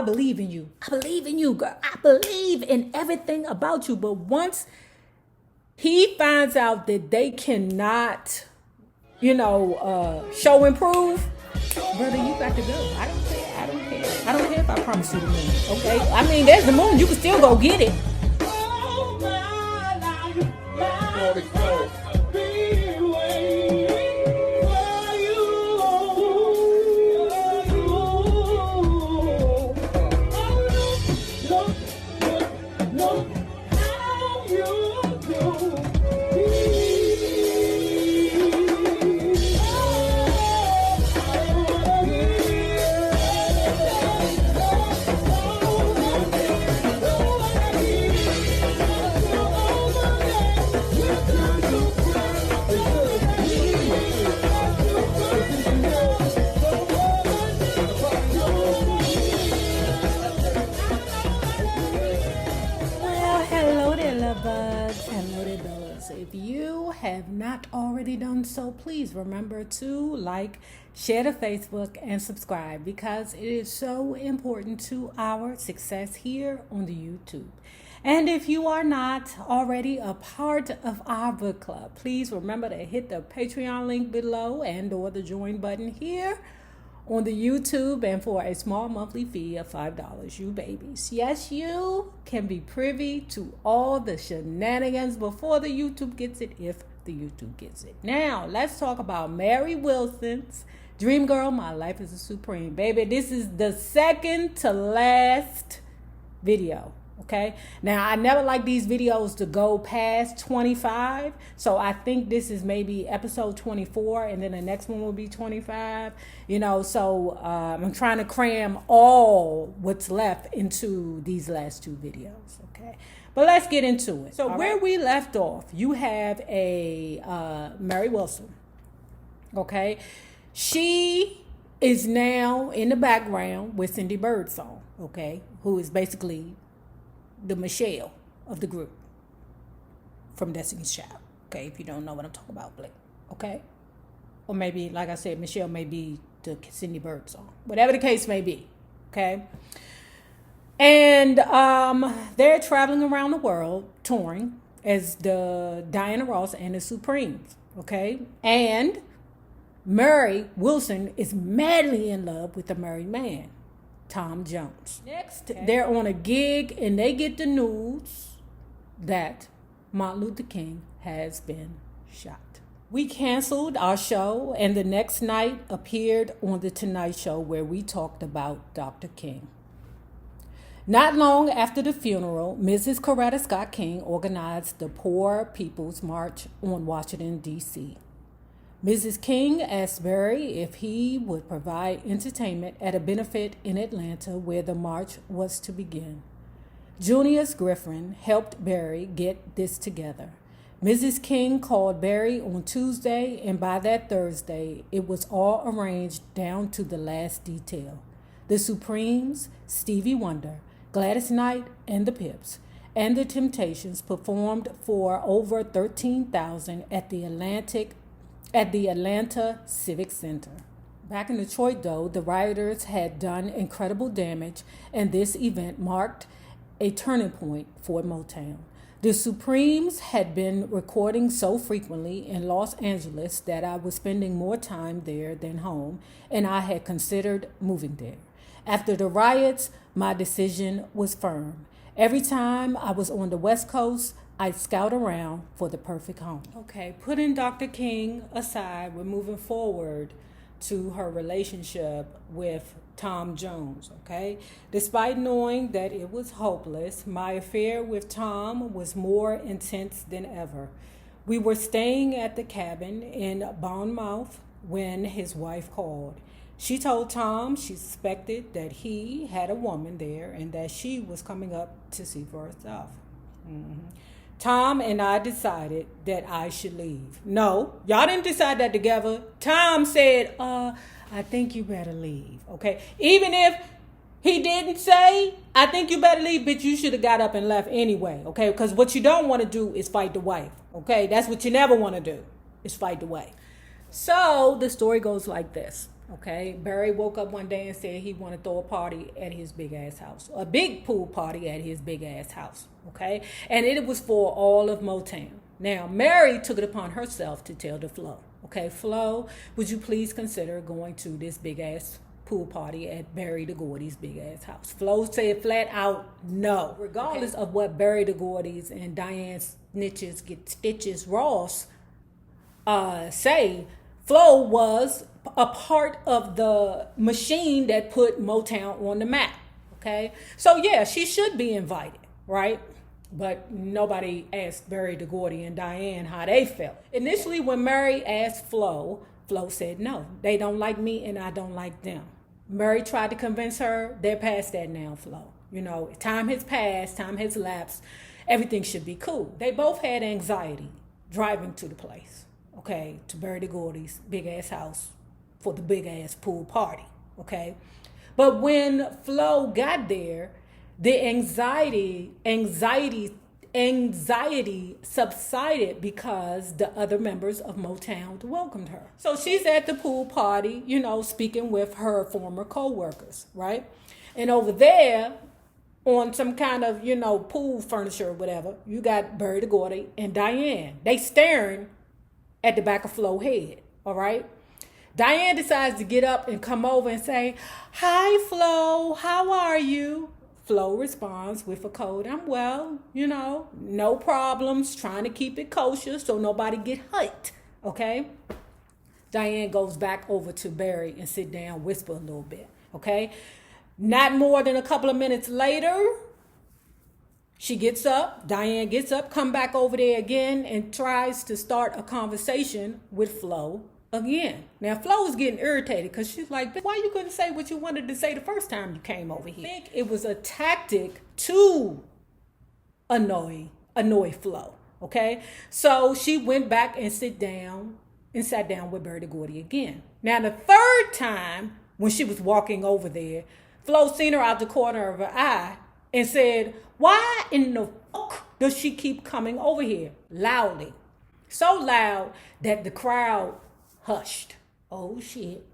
I believe in you. I believe in you, girl. I believe in everything about you. But once he finds out that they cannot, show and prove, brother, you got to go. I don't care. I don't care if I promise you the moon. Okay? I mean, there's the moon. You can still go get it. If you have not already done so, please remember to like, share the Facebook, and subscribe, because it is so important to our success here on the YouTube. And if you are not already a part of our book club, please remember to hit the Patreon link below and or the join button here on the YouTube, and for a small monthly fee of $5, you babies, yes, you can be privy to all the shenanigans before the YouTube gets it, if the YouTube gets it. Now, let's talk about Mary Wilson's DreamGirl, My Life is a Supreme. Baby, this is the second to last video. Okay, now I never like these videos to go past 25, so I think this is maybe episode 24, and then the next one will be 25. So I'm trying to cram all what's left into these last two videos. Okay, but let's get into it. So where we left off, you have a Mary Wilson. Okay, she is now in the background with Cindy Birdsong. Okay, who is basically the Michelle of the group from Destiny's Child. Okay, if you don't know what I'm talking about, Blake. Okay, or maybe, like I said, Michelle may be the Cindy Birdsong, whatever the case may be. Okay, and they're traveling around the world touring as the Diana Ross and the Supremes. Okay, and Mary Wilson is madly in love with the married man, Tom Jones. Next, they're on a gig and they get the news that Martin Luther King has been shot. We canceled our show, and the next night appeared on The Tonight Show, where we talked about Dr. King. Not long after the funeral, Mrs. Coretta Scott King organized the Poor People's March on Washington, D.C. Mrs. King asked Barry if he would provide entertainment at a benefit in Atlanta where the march was to begin. Junius Griffin helped Barry get this together. Mrs. King called Barry on Tuesday, and by that Thursday, it was all arranged down to the last detail. The Supremes, Stevie Wonder, Gladys Knight, and the Pips, and the Temptations performed for over 13,000 at the Atlanta Civic Center. Back in Detroit, though, the rioters had done incredible damage, and this event marked a turning point for Motown. The Supremes had been recording so frequently in Los Angeles that I was spending more time there than home, and I had considered moving there. After the riots, my decision was firm. Every time I was on the West Coast, I'd scout around for the perfect home. Okay, putting Dr. King aside, we're moving forward to her relationship with Tom Jones, okay? Despite knowing that it was hopeless, my affair with Tom was more intense than ever. We were staying at the cabin in Bournemouth when his wife called. She told Tom she suspected that he had a woman there and that she was coming up to see for herself. Tom and I decided that I should leave. No, y'all didn't decide that together. Tom said, I think you better leave, okay? Even if he didn't say, I think you better leave, bitch, you should have got up and left anyway, okay? Because what you don't want to do is fight the wife, okay? That's what you never want to do, is fight the wife. So the story goes like this, Okay, Barry woke up one day and said he wanted to throw a party at his big ass house, a big pool party at his big ass house. Okay, and it was for all of Motown. Now, Mary took it upon herself to tell the Flo, okay, Flo, would you please consider going to this big ass pool party at Barry DeGordy's big ass house? Flo said flat out no. Regardless of what Barry DeGordy's and Diane Snitches Get Stitches Ross say, Flo was a part of the machine that put Motown on the map. Okay, so yeah, she should be invited, right? But nobody asked Barry DeGordy and Diane how they felt. Initially, when Mary asked Flo, Flo said no. They don't like me and I don't like them. Mary tried to convince her, they're past that now, Flo. You know, time has passed, time has lapsed. Everything should be cool. They both had anxiety driving to the place, okay, to Barry DeGordy's big ass house for the big ass pool party, okay? But when Flo got there, the anxiety subsided because the other members of Motown welcomed her. So she's at the pool party, you know, speaking with her former co-workers, right? And over there, on some kind of, you know, pool furniture or whatever, you got Barry DeGordy and Diane. They staring at the back of Flo's head, all right? Diane decides to get up and come over and say, "Hi, Flo, how are you?" Flo responds with a code, "I'm well, you know, no problems, trying to keep it kosher so nobody get hurt," okay? Diane goes back over to Barry and sit down, whisper a little bit, okay? Not more than a couple of minutes later, she gets up, Diane gets up, come back over there again and tries to start a conversation with Flo again. Now, Flo is getting irritated because she's like, why you couldn't say what you wanted to say the first time you came over here? I think it was a tactic to annoy Flo, okay? So she went back and sat down with Barry DeGordy again. Now, the third time when she was walking over there, Flo seen her out the corner of her eye and said, "Why in the fuck does she keep coming over here?" Loudly. So loud that the crowd hushed. Oh shit.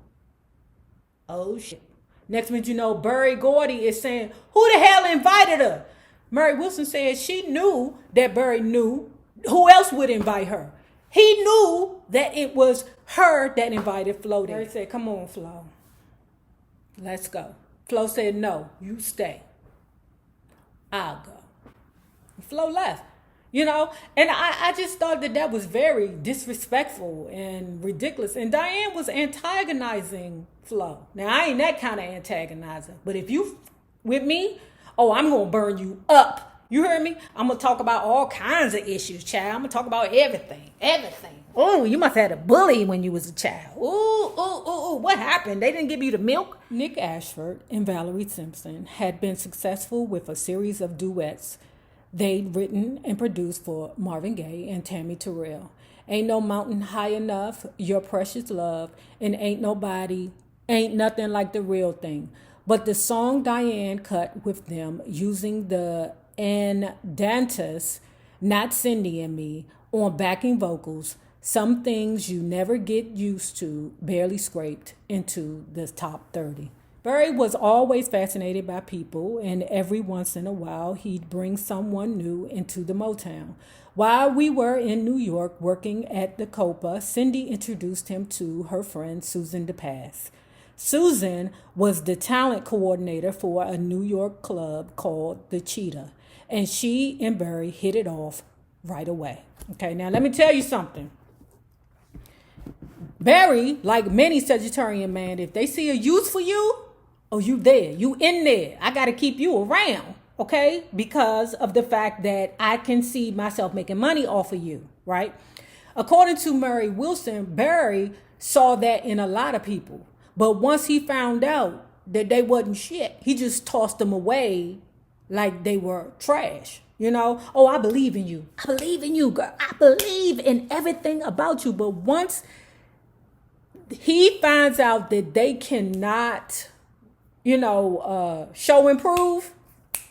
Oh shit. Next minute you know, Barry Gordy is saying, "Who the hell invited her?" Mary Wilson said she knew that Barry knew. Who else would invite her? He knew that it was her that invited Flo there. Barry said, "Come on, Flo. Let's go." Flo said, "No, you stay. I'll go." Flo left. You know, and I just thought that was very disrespectful and ridiculous. And Diane was antagonizing Flo. Now, I ain't that kind of antagonizer. But if you with me, oh, I'm going to burn you up. You heard me? I'm going to talk about all kinds of issues, child. I'm going to talk about everything. Everything. Oh, you must have had a bully when you was a child. Ooh, what happened? They didn't give you the milk? Nick Ashford and Valerie Simpson had been successful with a series of duets they'd written and produced for Marvin Gaye and Tammy Terrell. Ain't No Mountain High Enough, Your Precious Love, and Ain't Nothing Like the Real Thing. But the song Diane cut with them using the Andantes, Not Cindy and Me, on backing vocals, Some Things You Never Get Used To, barely scraped into the top 30. Barry was always fascinated by people, and every once in a while, he'd bring someone new into the Motown. While we were in New York working at the Copa, Cindy introduced him to her friend Susan DePass. Susan was the talent coordinator for a New York club called the Cheetah, and she and Barry hit it off right away. Okay, now let me tell you something. Barry, like many Sagittarian men, if they see a use for you, oh, you there, you in there. I got to keep you around, okay? Because of the fact that I can see myself making money off of you, right? According to Mary Wilson, Barry saw that in a lot of people. But once he found out that they wasn't shit, he just tossed them away like they were trash. You know, oh, I believe in you. I believe in you, girl. I believe in everything about you. But once he finds out that they cannot, show and prove,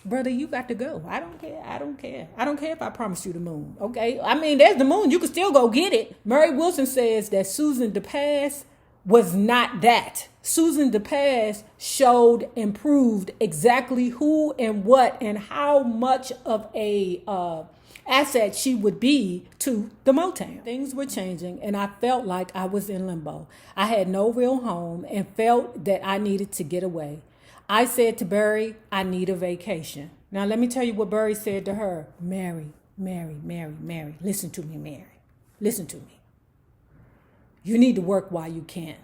brother, you got to go. I don't care. I don't care if I promise you the moon. Okay. I mean, there's the moon. You can still go get it. Mary Wilson says that Susan DePass was not that. Susan DePaz showed and proved exactly who and what and how much of a asset she would be to the Motown. Things were changing and I felt like I was in limbo. I had no real home and felt that I needed to get away. I said to Barry, I need a vacation. Now let me tell you what Barry said to her. Mary, listen to me, Mary. Listen to me. You need to work while you can.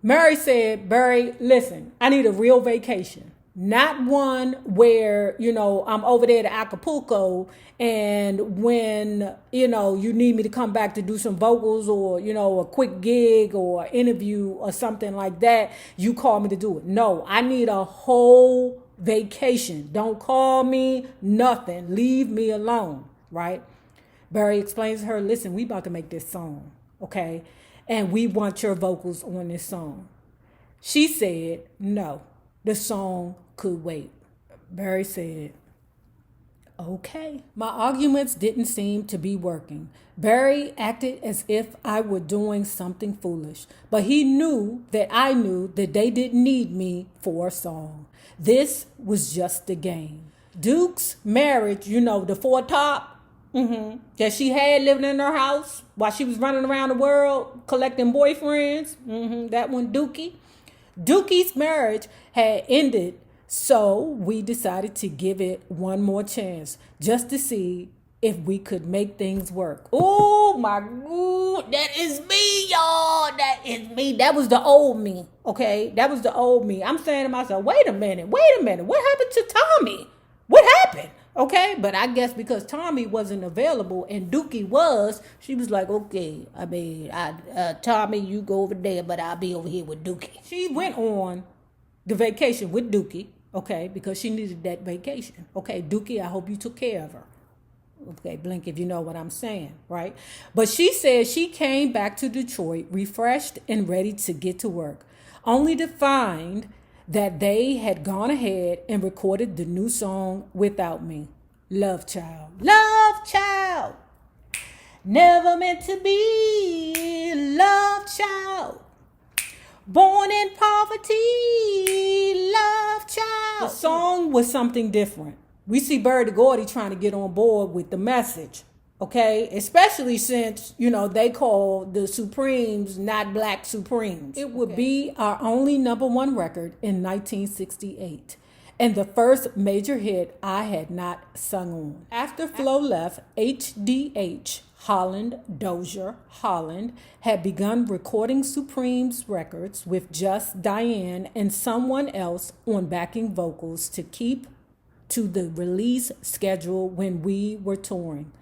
Mary said, Barry, listen, I need a real vacation. Not one where, I'm over there to Acapulco and when, you need me to come back to do some vocals or, a quick gig or interview or something like that, you call me to do it. No, I need a whole vacation. Don't call me, nothing. Leave me alone, right? Barry explains to her, listen, we about to make this song, okay? And we want your vocals on this song. She said, no, the song could wait. Barry said, okay. My arguments didn't seem to be working. Barry acted as if I were doing something foolish, but he knew that I knew that they didn't need me for a song. This was just a game. Duke's marriage, the four top, that she had living in her house while she was running around the world collecting boyfriends. That one, Dookie. Dookie's marriage had ended, so we decided to give it one more chance just to see if we could make things work. Oh my God, that is me, y'all. That is me. That was the old me, okay? That was the old me. I'm saying to myself, wait a minute. What happened to Tommy? What happened? Okay, but I guess because Tommy wasn't available and Dookie was, she was like, okay, Tommy, you go over there, but I'll be over here with Dookie. She went on the vacation with Dookie, okay, because she needed that vacation. Okay, Dookie, I hope you took care of her. Okay, blink if you know what I'm saying, right? But she said she came back to Detroit refreshed and ready to get to work, only to find that they had gone ahead and recorded the new song without me. Love Child. Love Child. Never meant to be. Love Child. Born in poverty. Love Child. The song was something different. We see Bertie Gordy trying to get on board with the message. Okay, especially since, they call the Supremes not Black Supremes. It would be our only #1 record in 1968 and the first major hit I had not sung on. After Flo left, HDH, Dozier Holland, had begun recording Supremes records with just Diane and someone else on backing vocals to keep to the release schedule when we were touring.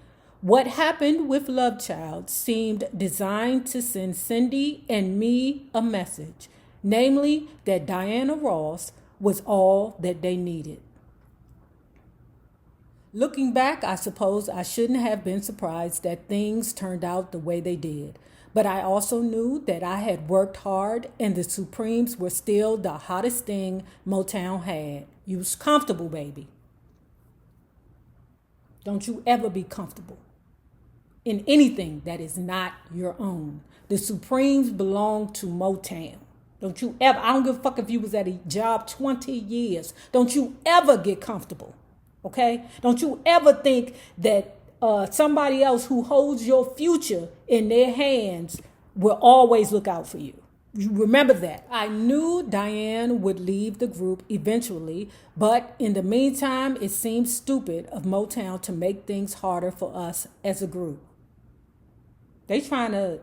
What happened with Love Child seemed designed to send Cindy and me a message, namely that Diana Ross was all that they needed. Looking back, I suppose I shouldn't have been surprised that things turned out the way they did. But I also knew that I had worked hard and the Supremes were still the hottest thing Motown had. You was comfortable, baby. Don't you ever be comfortable in anything that is not your own. The Supremes belong to Motown. Don't you ever, I don't give a fuck if you was at a job 20 years. Don't you ever get comfortable, okay? Don't you ever think that somebody else who holds your future in their hands will always look out for you. You remember that. I knew Diane would leave the group eventually, but in the meantime, it seemed stupid of Motown to make things harder for us as a group. They trying to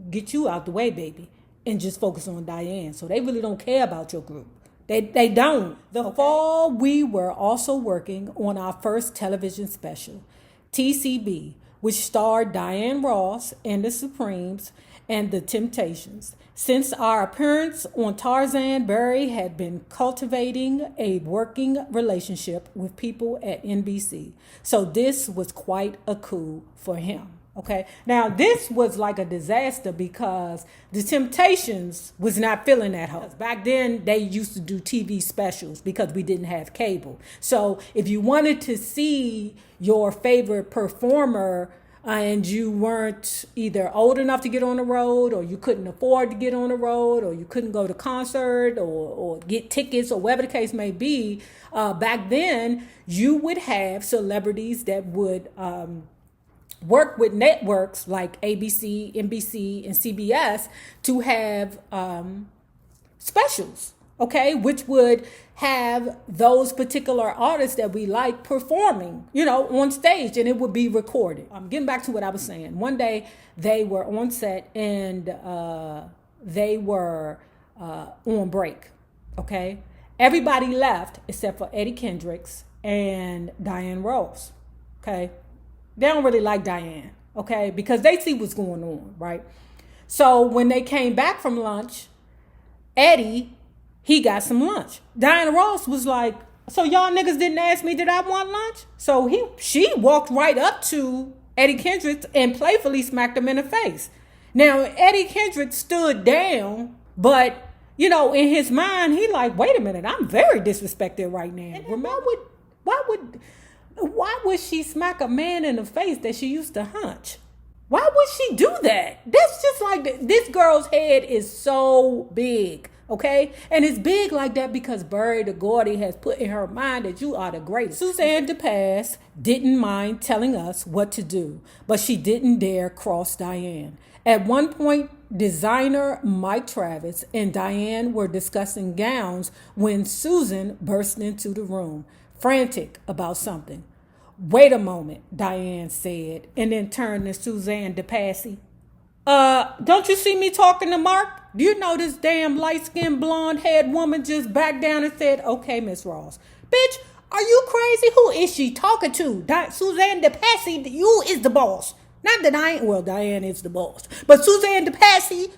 get you out the way, baby, and just focus on Diane. So they really don't care about your group. They don't. The fall, we were also working on our first television special, TCB, which starred Diane Ross and the Supremes and the Temptations. Since our appearance on Tarzan, Barry had been cultivating a working relationship with people at NBC. So this was quite a coup for him. Okay. Now this was like a disaster because the Temptations was not feeling that hoe. Back then they used to do TV specials because we didn't have cable. So if you wanted to see your favorite performer and you weren't either old enough to get on the road, or you couldn't afford to get on the road, or you couldn't go to concert or get tickets, or whatever the case may be, back then you would have celebrities that would work with networks like ABC, NBC, and CBS to have specials, okay, which would have those particular artists that we like performing, on stage, and it would be recorded. I'm getting back to what I was saying. One day they were on set and they were on break, okay? Everybody left except for Eddie Kendricks and Diane Ross, okay? They don't really like Diane, okay, because they see what's going on, right? So when they came back from lunch, Eddie, he got some lunch. Diana Ross was like, so y'all niggas didn't ask me, did I want lunch? So she walked right up to Eddie Kendricks and playfully smacked him in the face. Now, Eddie Kendricks stood down, but, in his mind, he like, wait a minute, I'm very disrespected right now. Why would she smack a man in the face that she used to hunch? Why would she do that? That's just like, this girl's head is so big. Okay? And it's big like that because Berry the Gordy has put in her mind that you are the greatest. Suzanne DePass didn't mind telling us what to do, but she didn't dare cross Diane. At one point, designer Mike Travis and Diane were discussing gowns when Susan burst into the room, frantic about something. Wait a moment, Diane said, and then turned to Suzanne DePassy. Don't you see me talking to Mark? Do you know this damn light-skinned blonde-haired woman just backed down and said, okay, Miss Ross. Bitch, are you crazy? Who is she talking to? Suzanne DePassy, you is the boss. Not that Diane is the boss. But Suzanne DePassy,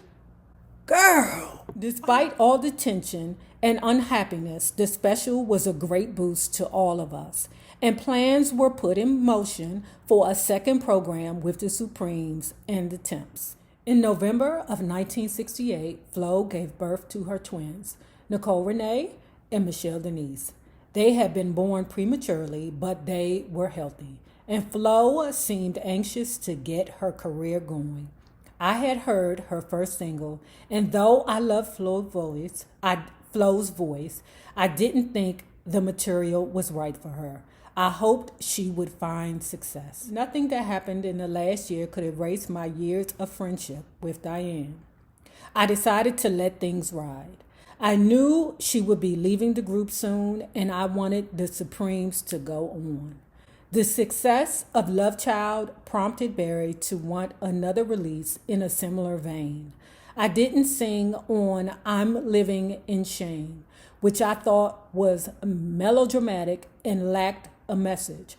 girl. Despite all the tension and unhappiness, the special was a great boost to all of us. And plans were put in motion for a second program with the Supremes and the Temps. In November of 1968, Flo gave birth to her twins, Nicole Renee and Michelle Denise. They had been born prematurely, but they were healthy, and Flo seemed anxious to get her career going. I had heard her first single, and though I loved Flo's voice, I didn't think the material was right for her. I hoped she would find success. Nothing that happened in the last year could erase my years of friendship with Diane. I decided to let things ride. I knew she would be leaving the group soon, and I wanted the Supremes to go on. The success of Love Child prompted Berry to want another release in a similar vein. I didn't sing on I'm Living in Shame, which I thought was melodramatic and lacked a message.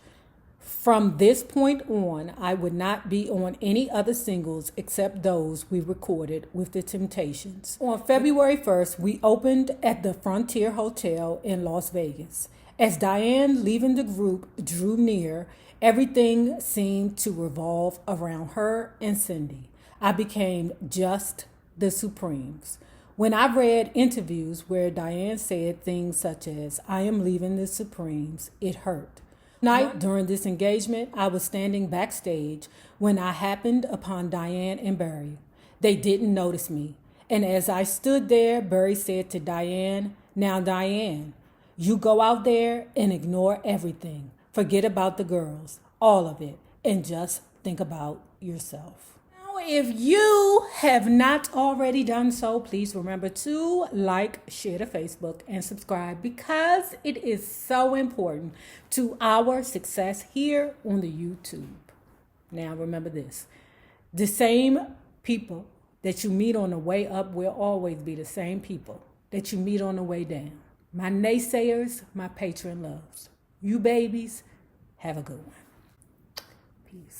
From this point on, I would not be on any other singles except those we recorded with the Temptations. On February 1st, we opened at the Frontier Hotel in Las Vegas. As Diane leaving the group drew near, everything seemed to revolve around her and Cindy. I became just the Supremes. When I read interviews where Diane said things such as, I am leaving the Supremes, it hurt. Night during this engagement, I was standing backstage when I happened upon Diane and Berry. They didn't notice me. And as I stood there, Berry said to Diane, now Diane, you go out there and ignore everything. Forget about the girls, all of it, and just think about yourself. If you have not already done so, please remember to like, share to Facebook, and subscribe because it is so important to our success here on the YouTube. Now remember this, the same people that you meet on the way up will always be the same people that you meet on the way down. My naysayers, my patron loves. You babies, have a good one. Peace.